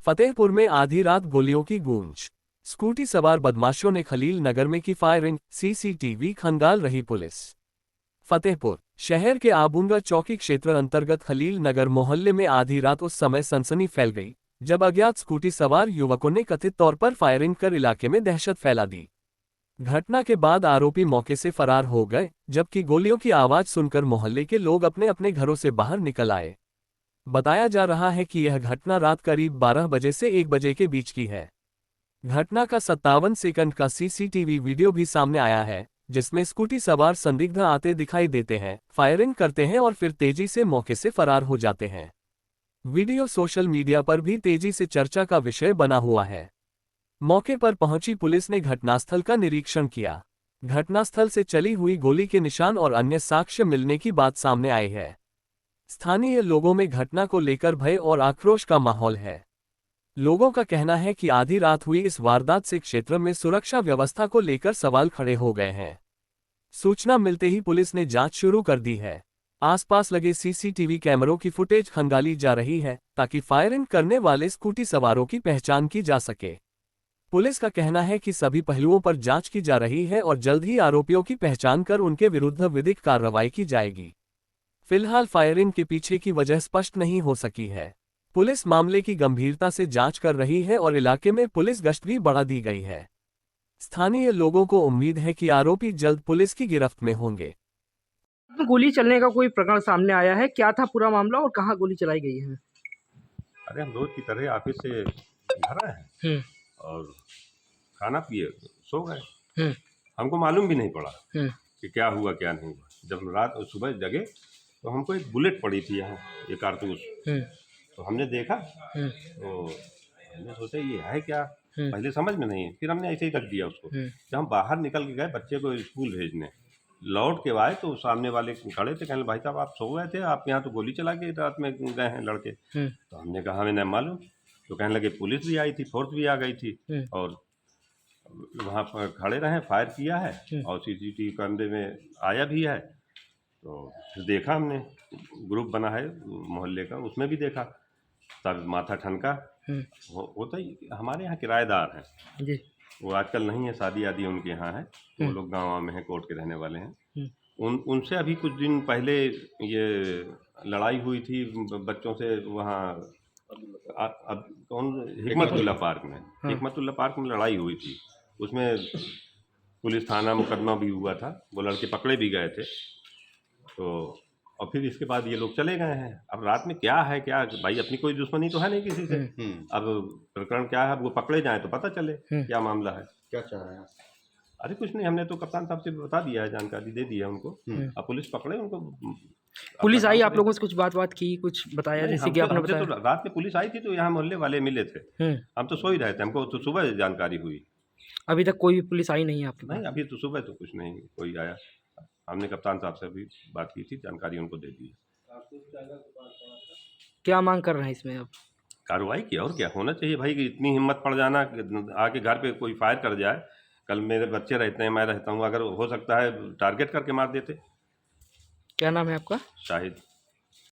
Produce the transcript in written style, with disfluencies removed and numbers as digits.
फतेहपुर में आधी रात गोलियों की गूंज। स्कूटी सवार बदमाशों ने खलील नगर में की फायरिंग, सीसीटीवी खंगाल रही पुलिस। फतेहपुर शहर के आबुंगा चौकी क्षेत्र अंतर्गत खलील नगर मोहल्ले में आधी रात उस समय सनसनी फैल गई जब अज्ञात स्कूटी सवार युवकों ने कथित तौर पर फायरिंग कर इलाके में दहशत फैला दी। घटना के बाद आरोपी मौके से फरार हो गए, जबकि गोलियों की आवाज सुनकर मोहल्ले के लोग अपने अपने घरों से बाहर निकल आए। बताया जा रहा है कि यह घटना रात करीब 12 बजे से 1 बजे के बीच की है। घटना का 57 सेकंड का सीसीटीवी वीडियो भी सामने आया है, जिसमें स्कूटी सवार संदिग्ध आते दिखाई देते हैं, फायरिंग करते हैं और फिर तेजी से मौके से फरार हो जाते हैं। वीडियो सोशल मीडिया पर भी तेजी से चर्चा का विषय बना हुआ है। मौके पर पहुंची पुलिस ने घटनास्थल का निरीक्षण किया। घटनास्थल से चली हुई गोली के निशान और अन्य साक्ष्य मिलने की बात सामने आई है। स्थानीय लोगों में घटना को लेकर भय और आक्रोश का माहौल है। लोगों का कहना है कि आधी रात हुई इस वारदात से क्षेत्र में सुरक्षा व्यवस्था को लेकर सवाल खड़े हो गए हैं। सूचना मिलते ही पुलिस ने जांच शुरू कर दी है। आसपास लगे सीसीटीवी कैमरों की फुटेज खंगाली जा रही है ताकि फायरिंग करने वाले स्कूटी सवारों की पहचान की जा सके। पुलिस का कहना है कि सभी पहलुओं पर जांच की जा रही है और जल्द ही आरोपियों की पहचान कर उनके विरुद्ध विधिक कार्रवाई की जाएगी। फिलहाल फायरिंग के पीछे की वजह स्पष्ट नहीं हो सकी है। पुलिस मामले की गंभीरता से जांच कर रही है और इलाके में पुलिस गश्त भी बढ़ा दी गई है। स्थानीय लोगों को उम्मीद है कि आरोपी जल्द पुलिस की गिरफ्त में होंगे। गोली चलने का कोई प्रकरण सामने आया है? क्या था पूरा मामला और कहाँ गोली चलाई गई है? अरे हम रोज की तरह ऑफिस से घर आए और खाना पिए सो गए। हमको मालूम भी नहीं पड़ा कि क्या हुआ क्या नहीं हुआ। जब रात सुबह जगे तो हमको एक बुलेट पड़ी थी यहाँ, एक कारतूस। तो हमने देखा तो हमने सोचा ये है क्या, पहले समझ में नहीं, फिर हमने ऐसे ही रख दिया उसको। जब हम बाहर निकल के गए बच्चे को स्कूल भेजने, लौट के आए तो सामने वाले खड़े थे, कहने भाई साहब आप सो गए थे, आप यहाँ तो गोली चला के रात में गए हैं लड़के। तो हमने कहा हमें नहीं मालूम। तो कहने लगे पुलिस भी आई थी, फोर्स भी आ गई थी और वहाँ पर खड़े रहे, फायर किया है और सीसीटीवी कैमरे में आया भी है। तो फिर देखा हमने, ग्रुप बना है मोहल्ले का, उसमें भी देखा, तब माथा ठनका। होता ही हमारे यहाँ किराएदार हैं जी। वो आजकल नहीं है, शादी आदि उनके यहाँ है, वो लोग गाँव में हैं, कोर्ट के रहने वाले हैं। उनसे अभी कुछ दिन पहले ये लड़ाई हुई थी बच्चों से वहाँ अब कौन हिकमतुल्ला पार्क में, हिकमतुल्ला पार्क में लड़ाई हुई थी। उसमें पुलिस थाना मुकदमा भी हुआ था, वो लड़के पकड़े भी गए थे। तो और फिर इसके बाद ये लोग चले गए हैं। अब रात में क्या है क्या भाई, अपनी कोई दुश्मनी तो है नहीं किसी से। अब प्रकरण क्या है, अब वो पकड़े जाएं तो पता चले क्या मामला है। क्या चाह रहे हैं? अरे कुछ नहीं, हमने तो कप्तान साहब से बता दिया है, जानकारी दे दी है उनको। अब पुलिस पकड़े उनको। पुलिस आई आप लोगों से कुछ बात की, कुछ बताया जैसे कि आपने बताया? तो रात में पुलिस आई थी तो यहाँ मोहल्ले वाले मिले थे, हम तो सो ही रहे थे, हमको तो सुबह जानकारी हुई। अभी तक कोई भी पुलिस आई नहीं है आपके पास? नहीं अभी तो सुबह तो कुछ नहीं कोई आया। हमने कप्तान साहब से भी बात की थी, जानकारी उनको दे दी। क्या मांग कर रहे हैं इसमें अब? कार्रवाई की, और क्या होना चाहिए भाई कि इतनी हिम्मत पड़ जाना कि आके घर पे कोई फायर कर जाए। कल मेरे बच्चे रहते हैं, मैं रहता हूँ, अगर हो सकता है टारगेट करके मार देते। क्या नाम है आपका? शाहिद।